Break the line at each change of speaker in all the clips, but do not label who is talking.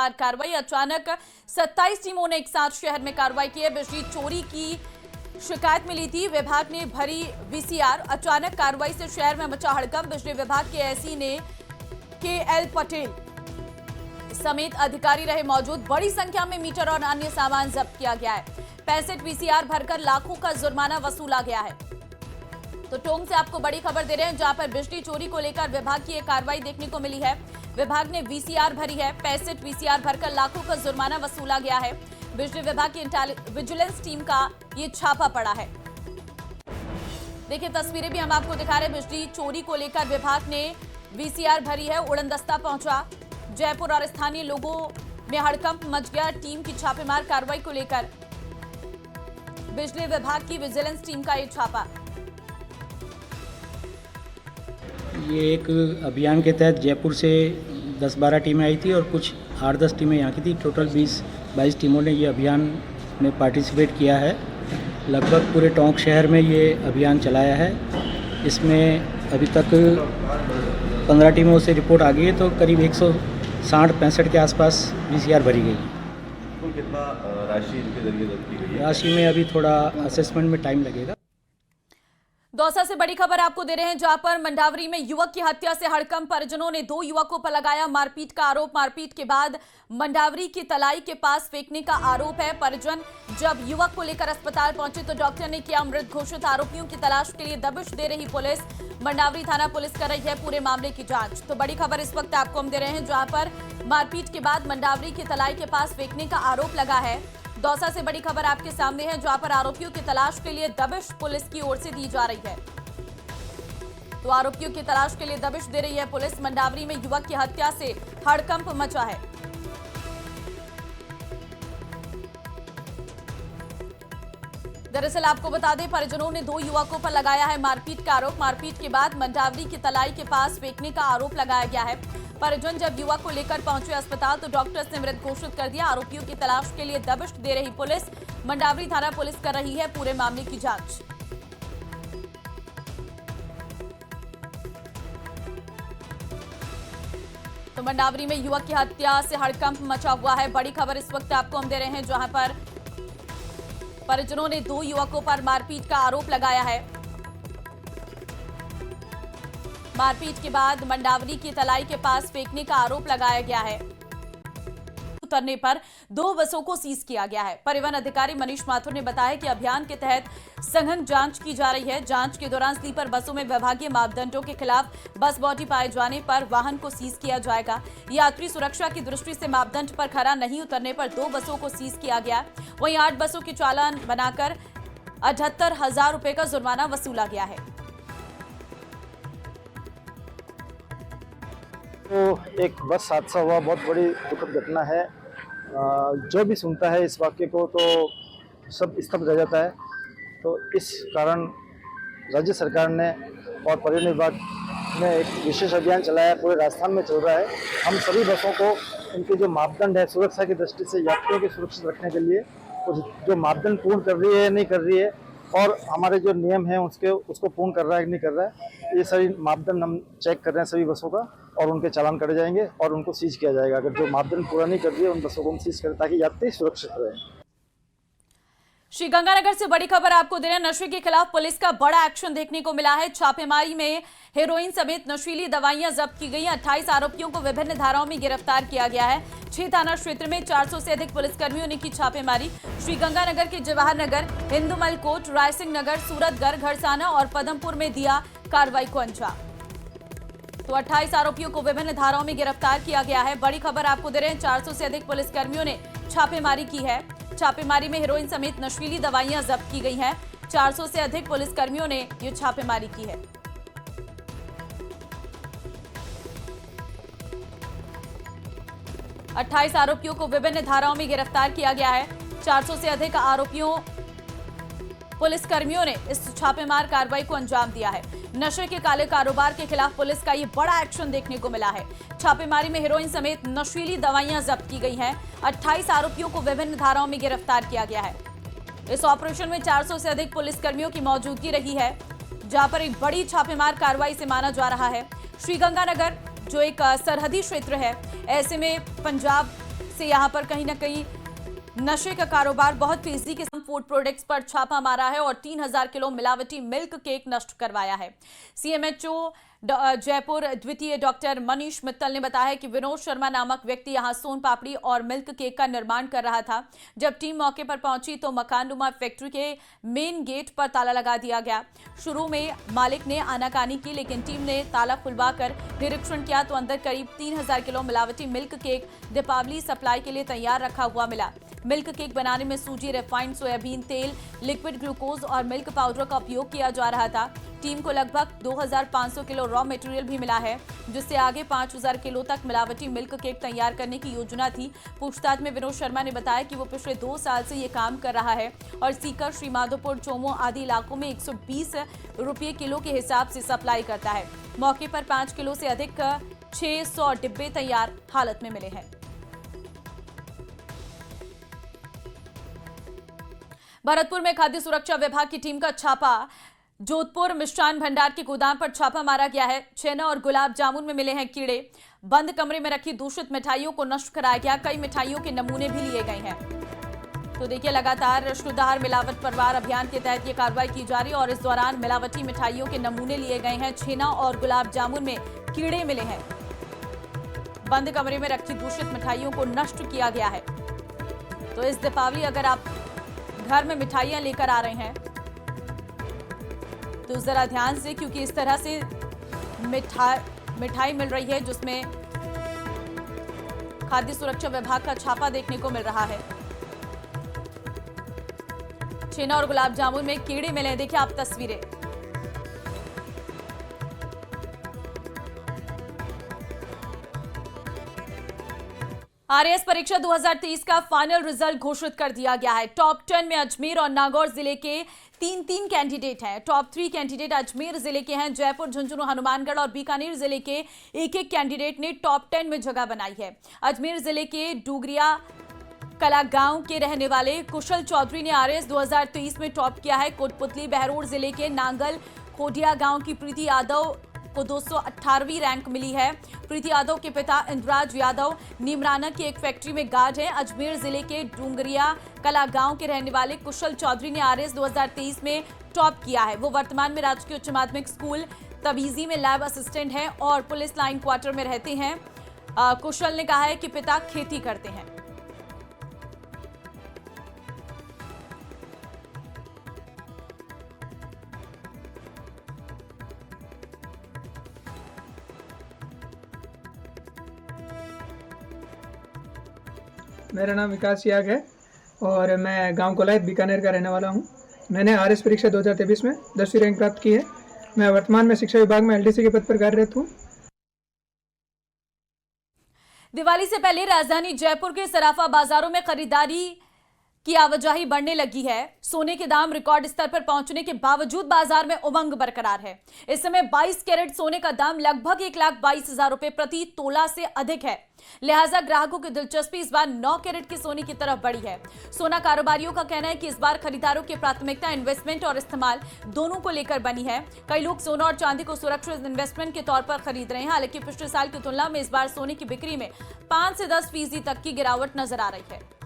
छापेमार कार्रवाई। अचानक 27 टीमों ने एक साथ शहर में कार्रवाई की है। बिजली चोरी की शिकायत मिली थी, विभाग ने भरी वीसीआर। अचानक कार्रवाई से शहर में मचा हड़कंप। बिजली विभाग के एसई ने KL पटेल समेत अधिकारी रहे मौजूद। बड़ी संख्या में मीटर और अन्य सामान जब्त किया गया है। 65 वीसीआर भरकर लाखों का जुर्माना वसूला गया है। तो टोंक से आपको बड़ी खबर दे रहे हैं, जहां पर बिजली चोरी को लेकर विभाग की एक कार्रवाई देखने को मिली है। विभाग ने वीसीआर भरी है। 65 वीसीआर भरकर लाखों का जुर्माना वसूला गया है। बिजली विभाग की विजिलेंस टीम का ये छापा पड़ा है। देखिए तस्वीरें भी हम आपको दिखा रहे हैं। बिजली चोरी को लेकर विभाग ने वीसीआर भरी है। उड़नदस्ता पहुंचा। जयपुर और स्थानीय लोगों में हड़कंप मच गया। टीम की छापेमार कार्रवाई को लेकर बिजली विभाग की विजिलेंस टीम का ये छापा।
ये एक अभियान के तहत जयपुर से 10-12 टीमें आई थी और कुछ 8-10 टीमें यहाँ की थी। टोटल 20-22 टीमों ने ये अभियान में पार्टिसिपेट किया है। लगभग पूरे टोंक शहर में ये अभियान चलाया है। इसमें अभी तक 15 टीमों से रिपोर्ट आ गई है, तो करीब 160-65 के आसपास वीसीआर भरी गई।
कुल कितना राशि इनके जरिए जब्त की गई है?
राशि में अभी थोड़ा असेसमेंट में टाइम लगेगा।
दौसा से बड़ी खबर आपको दे रहे हैं, जहां पर मंडावरी में युवक की हत्या से हड़कंप। परिजनों ने 2 युवकों पर लगाया मारपीट का आरोप। मारपीट के बाद मंडावरी की तलाई के पास फेंकने का आरोप है। परिजन जब युवक को लेकर अस्पताल पहुंचे तो डॉक्टर ने किया मृत घोषित। आरोपियों की तलाश के लिए दबिश दे रही पुलिस। मंडावरी थाना पुलिस कर रही है पूरे मामले की जांच। तो बड़ी खबर इस वक्त आपको हम दे रहे हैं, जहां पर मारपीट के बाद मंडावरी की तलाई के पास फेंकने का आरोप लगा है। दौसा से बड़ी खबर आपके सामने है, जहां पर आरोपियों की तलाश के लिए दबिश पुलिस की ओर से दी जा रही है। तो आरोपियों की तलाश के लिए दबिश दे रही है पुलिस। मंडावरी में युवक की हत्या से हड़कंप मचा है। दरअसल आपको बता दें, परिजनों ने 2 युवकों पर लगाया है मारपीट का आरोप। मारपीट के बाद मंडावरी की तलाई के पास फेंकने का आरोप लगाया गया है। परिजन जब युवक को लेकर पहुंचे अस्पताल तो डॉक्टर्स ने मृत घोषित कर दिया। आरोपियों की तलाश के लिए दबिश दे रही पुलिस। मंडावरी थाना पुलिस कर रही है पूरे मामले की जांच। तो मंडावरी में युवक की हत्या से हड़कंप मचा हुआ है। बड़ी खबर इस वक्त आपको हम दे रहे हैं, जहां पर परिजनों ने 2 युवकों पर मारपीट का आरोप लगाया है। मारपीट के बाद मंडावरी की तलाई के पास फेंकने का आरोप लगाया गया है। उतरने पर 2 बसों को सीज किया गया है। परिवहन अधिकारी मनीष माथुर ने बताया कि अभियान के तहत सघन जांच की जा रही है। जांच के दौरान स्लीपर बसों में विभागीय मापदंडों के खिलाफ बस बॉडी पाए जाने पर वाहन को सीज किया जाएगा। यात्री सुरक्षा की दृष्टि से मापदंड पर खरा नहीं उतरने पर 2 बसों को सीज किया गया। वहीं 8 बसों के चालान बनाकर 78,000 रुपए का जुर्माना वसूला गया है।
तो एक बस हादसा हुआ, बहुत बड़ी दुखद घटना है। जो भी सुनता है इस वाक्य को तो सब स्तब्ध रह जाता है। तो इस कारण राज्य सरकार ने और परिवहन विभाग ने एक विशेष अभियान चलाया, पूरे राजस्थान में चल रहा है। हम सभी बसों को इनके जो मापदंड है सुरक्षा की दृष्टि से यात्रियों की सुरक्षित रखने के लिए जो मापदंड पूर्ण कर रही है नहीं कर रही है और हमारे जो नियम हैं उसको पूर्ण कर रहा है कि नहीं कर रहा है, ये सारी मापदंड हम चेक कर रहे हैं सभी बसों का और उनके चालान करे जाएंगे और उनको सीज किया जाएगा। अगर जो मापदंड पूरा नहीं कर रही है उन बसों को हम सीज करें ताकि यात्री सुरक्षित रहे।
श्रीगंगानगर से बड़ी खबर आपको दे रहे हैं। नशे के खिलाफ पुलिस का बड़ा एक्शन देखने को मिला है। छापेमारी में हेरोइन समेत नशीली दवाइयां जब्त की गई। 28 आरोपियों को विभिन्न धाराओं में गिरफ्तार किया गया है। 6 थाना क्षेत्र में 400 से अधिक पुलिसकर्मियों ने की छापेमारी। श्रीगंगानगर के जवाहर नगर, हिंदुमल कोट, रायसिंह नगर, सूरतगढ़, घड़साना और पदमपुर में दिया कार्रवाई को अंजाम। तो 28 आरोपियों को विभिन्न धाराओं में गिरफ्तार किया गया है। बड़ी खबर आपको दे रहे हैं, 400 से अधिक पुलिसकर्मियों ने छापेमारी की है। छापेमारी में हेरोइन समेत नशीली दवाइयां जब्त की गई हैं। 400 से अधिक पुलिसकर्मियों ने ये छापेमारी की है। अट्ठाईस आरोपियों को विभिन्न धाराओं में गिरफ्तार किया गया है। 400 से अधिक आरोपियों पुलिसकर्मियों ने इस छापेमार कार्रवाई को अंजाम दिया है। नशे के काले कारोबार के खिलाफ पुलिस का ये बड़ा एक्शन देखने को मिला है। छापेमारी में हेरोइन समेत नशीली दवाइयां जब्त की गई हैं। 28 आरोपियों को विभिन्न धाराओं में गिरफ्तार किया गया है। इस ऑपरेशन में 400 से अधिक पुलिसकर्मियों की मौजूदगी रही है, जहां पर एक बड़ी छापेमार कार्रवाई से माना जा रहा है। श्रीगंगानगर जो एक सरहदी क्षेत्र है, ऐसे में पंजाब जिससे यहाँ पर कहीं ना कहीं नशे का कारोबार बहुत तेजी के साथ फूड प्रोडक्ट्स पर छापा मारा है और 3000 किलो मिलावटी मिल्क केक नष्ट करवाया है। सीएमएचओ जयपुर द्वितीय डॉक्टर मनीष मित्तल ने बताया कि विनोद शर्मा नामक व्यक्ति यहां सोन पापड़ी और मिल्क केक का निर्माण कर रहा था। जब टीम मौके पर पहुंची तो मकाननुमा फैक्ट्री के मेन गेट पर ताला लगा दिया गया। शुरू में मालिक ने आनाकानी की, लेकिन टीम ने ताला खुलवाकर निरीक्षण किया तो अंदर करीब 3000 किलो मिलावटी मिल्क केक दीपावली सप्लाई के लिए तैयार रखा हुआ मिला। मिल्क केक बनाने में सूजी, रिफाइंड सोयाबीन तेल, लिक्विड ग्लूकोज और मिल्क पाउडर का उपयोग किया जा रहा था। टीम को लगभग 2500 किलो रॉ मटेरियल भी मिला है, जिससे आगे 5000 किलो तक मिलावटी मिल्क केक तैयार करने की योजना थी। पूछताछ में विनोद शर्मा ने बताया कि वो पिछले 2 साल से ये काम कर रहा है और सीकर, श्रीमाधोपुर, चोमो आदि इलाकों में 120 रुपये किलो के हिसाब से सप्लाई करता है। मौके पर 5 किलो से अधिक 600 डिब्बे तैयार हालत में मिले हैं। भरतपुर में खाद्य सुरक्षा विभाग की टीम का छापा। जोधपुर मिष्ठान भंडार के गोदाम पर छापा मारा गया है। छेना और गुलाब जामुन में मिले हैं कीड़े। बंद कमरे में रखी दूषित मिठाइयों को नष्ट कराया गया। कई मिठाइयों के नमूने भी लिए गए हैं। तो देखिए, लगातार रिश्तेदार मिलावट परवार अभियान के तहत ये कार्रवाई की जा रही है और इस दौरान मिलावटी मिठाइयों के नमूने लिए गए हैं। छेना और गुलाब जामुन में कीड़े मिले हैं। बंद कमरे में रखी दूषित मिठाइयों को नष्ट किया गया है। तो इस दीपावली अगर आप घर में मिठाइयां लेकर आ रहे हैं तो जरा ध्यान से, क्योंकि इस तरह से मिठाई मिल रही है जिसमें खाद्य सुरक्षा विभाग का छापा देखने को मिल रहा है। छेना और गुलाब जामुन में कीड़े मिले हैं। देखिए आप तस्वीरें। आरएएस परीक्षा 2023 का फाइनल रिजल्ट घोषित कर दिया गया है। टॉप 10 में अजमेर और नागौर जिले के 3 कैंडिडेट हैं। टॉप 3 कैंडिडेट अजमेर जिले के हैं। जयपुर, झुंझुनू, हनुमानगढ़ और बीकानेर जिले के एक कैंडिडेट ने टॉप 10 में जगह बनाई है। अजमेर जिले के डूगरिया कला गांव के रहने वाले कुशल चौधरी ने आरएएस 2023 में टॉप किया है। कोटपुतली बहरोड जिले के नांगल खोडिया गांव की प्रीति यादव को 218वीं रैंक मिली है। प्रीति यादव के पिता इंद्राज यादव नीमराना की एक फैक्ट्री में गार्ड है। अजमेर जिले के डूंगरिया कला गांव के रहने वाले कुशल चौधरी ने आरएएस 2023 में टॉप किया है। वो वर्तमान में राजकीय उच्च माध्यमिक स्कूल तबीजी में लैब असिस्टेंट हैं और पुलिस लाइन क्वार्टर में रहते हैं। कुशल ने कहा है कि पिता खेती करते हैं।
मेरा नाम विकास याग है और मैं गांव कोलायत बीकानेर का रहने वाला हूं। मैंने आरएएस परीक्षा 2023 में 10वीं रैंक प्राप्त की है। मैं वर्तमान में शिक्षा विभाग में एलडीसी के पद पर कार्यरत हूं।
दिवाली से पहले राजधानी जयपुर के सराफा बाजारों में खरीदारी की आवाजाही बढ़ने लगी है। सोने के दाम रिकॉर्ड स्तर पर पहुंचने के बावजूद बाजार में उमंग बरकरार है। इस समय 22 कैरेट सोने का दाम लगभग 1,22,000 रुपए प्रति तोला से अधिक है। लिहाजा ग्राहकों की दिलचस्पी इस बार 9 कैरेट के सोने की तरफ बढ़ी है। सोना कारोबारियों का कहना है कि इस बार खरीदारों की प्राथमिकता इन्वेस्टमेंट और इस्तेमाल दोनों को लेकर बनी है। कई लोग सोना और चांदी को सुरक्षित इन्वेस्टमेंट के तौर पर खरीद रहे हैं। हालांकि पिछले साल की तुलना में इस बार सोने की बिक्री में 5 से 10% तक की गिरावट नजर आ रही है।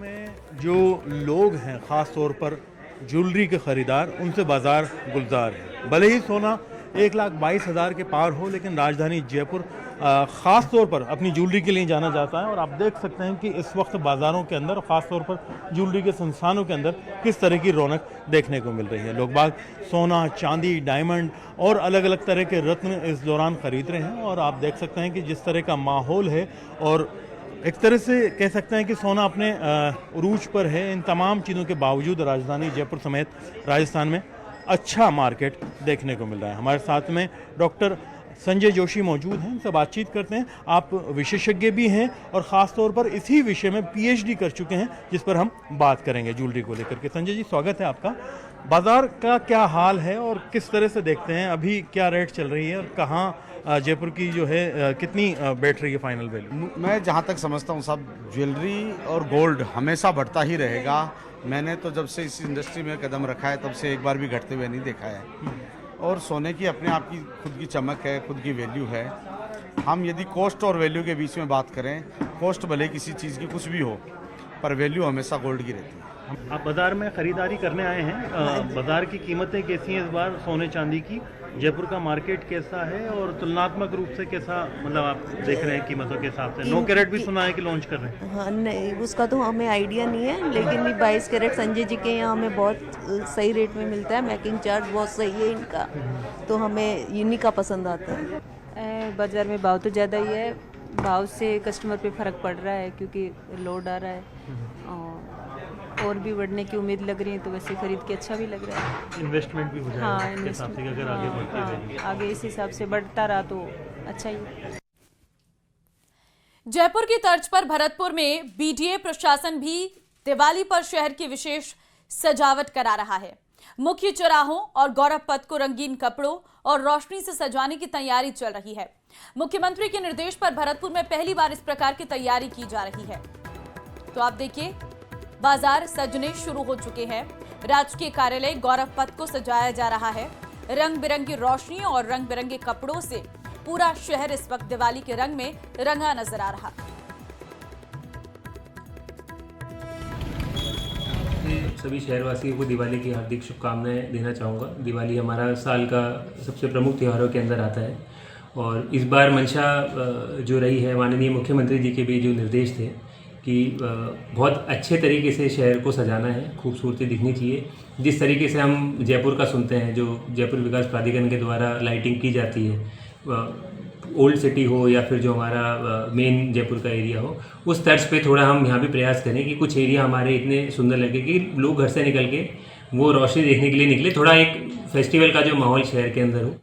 में जो लोग हैं, ख़ास तौर पर ज्वेलरी के ख़रीदार, उनसे बाज़ार गुलजार है। भले ही सोना 1,22,000 के पार हो, लेकिन राजधानी जयपुर ख़ास तौर पर अपनी ज्वेलरी के लिए जाना जाता है। और आप देख सकते हैं कि इस वक्त बाज़ारों के अंदर, ख़ास तौर पर ज्वेलरी के संस्थानों के अंदर किस तरह की रौनक देखने को मिल रही है। लोग बाग सोना, चांदी, डायमंड और अलग अलग तरह के रत्न इस दौरान ख़रीद रहे हैं। और आप देख सकते हैं कि जिस तरह का माहौल है, और एक तरह से कह सकते हैं कि सोना अपने उरूज पर है। इन तमाम चीज़ों के बावजूद राजधानी जयपुर समेत राजस्थान में अच्छा मार्केट देखने को मिल रहा है। हमारे साथ में डॉक्टर संजय जोशी मौजूद हैं, इनसे बातचीत करते हैं। आप विशेषज्ञ भी हैं और ख़ास तौर पर इसी विषय में पीएचडी कर चुके हैं, जिस पर हम बात करेंगे ज्वेलरी को लेकर के। संजय जी, स्वागत है आपका। बाज़ार का क्या हाल है और किस तरह से देखते हैं, अभी क्या रेट चल रही है और कहाँ जयपुर की जो है कितनी बैठ रही है फाइनल वैल्यू?
मैं जहाँ तक समझता हूँ साहब, ज्वेलरी और गोल्ड हमेशा बढ़ता ही रहेगा। मैंने तो जब से इस इंडस्ट्री में कदम रखा है तब से एक बार भी घटते हुए नहीं देखा है। और सोने की अपने आप की खुद की चमक है, खुद की वैल्यू है। हम यदि कॉस्ट और वैल्यू के बीच में बात करें, कॉस्ट भले किसी चीज़ की कुछ भी हो, पर वैल्यू हमेशा गोल्ड की रहती है।
आप बाजार में खरीदारी करने आए हैं, बाजार की कीमतें कैसी हैं इस बार सोने चांदी की? जयपुर का मार्केट कैसा है और तुलनात्मक रूप से कैसा, मतलब आप देख रहे हैं कीमतों के हिसाब से? 9 कैरेट भी सुना है कि लॉन्च कर रहे हैं।
हाँ, नहीं उसका तो हमें आइडिया नहीं है, लेकिन ये 22 कैरेट संजय जी के यहाँ हमें बहुत सही रेट में मिलता है। मेकिंग चार्ज बहुत सही है इनका, तो हमें इन्हीं का पसंद आता है।
बाज़ार में भाव तो ज़्यादा ही है, भाव से कस्टमर पे फ़र्क पड़ रहा है क्योंकि लोड आ रहा है और भी बढ़ने की उम्मीद लग रही है, तो वैसे खरीद के अच्छा भी लग रहा है।
इन्वेस्टमेंट भी हो जाएगा
हाँ,
इसके हिसाब से कि अगर आगे बढ़ते रहेंगे।
आगे इस हिसाब से बढ़ता रहा तो अच्छा ही है।
जयपुर की तर्ज पर भरतपुर में बीडीए प्रशासन भी दिवाली पर शहर की विशेष सजावट करा रहा है। मुख्य चौराहों और गौरव पथ को रंगीन कपड़ों और रोशनी से सजाने की तैयारी चल रही है। मुख्यमंत्री के निर्देश पर भरतपुर में पहली बार इस प्रकार की तैयारी की जा रही है। तो आप देखिए, बाजार सजने शुरू हो चुके हैं। राजकीय कार्यालय गौरव पथ को सजाया जा रहा है। रंग बिरंगी रोशनी और रंग बिरंगे कपड़ों से पूरा शहर इस वक्त दिवाली के रंग में रंगा नजर आ रहा।
सभी शहरवासियों को दिवाली की हार्दिक शुभकामनाएं देना चाहूँगा। दिवाली हमारा साल का सबसे प्रमुख त्योहारों के अंदर आता है और इस बार मंशा जो रही है, माननीय मुख्यमंत्री जी के भी जो निर्देश थे कि बहुत अच्छे तरीके से शहर को सजाना है, खूबसूरती दिखनी चाहिए। जिस तरीके से हम जयपुर का सुनते हैं, जो जयपुर विकास प्राधिकरण के द्वारा लाइटिंग की जाती है, ओल्ड सिटी हो या फिर जो हमारा मेन जयपुर का एरिया हो, उस तर्ज पे थोड़ा हम यहाँ भी प्रयास करें कि कुछ एरिया हमारे इतने सुंदर लगे कि लोग घर से निकल के वो रोशनी देखने के लिए निकले। थोड़ा एक फेस्टिवल का जो माहौल शहर के अंदर हो।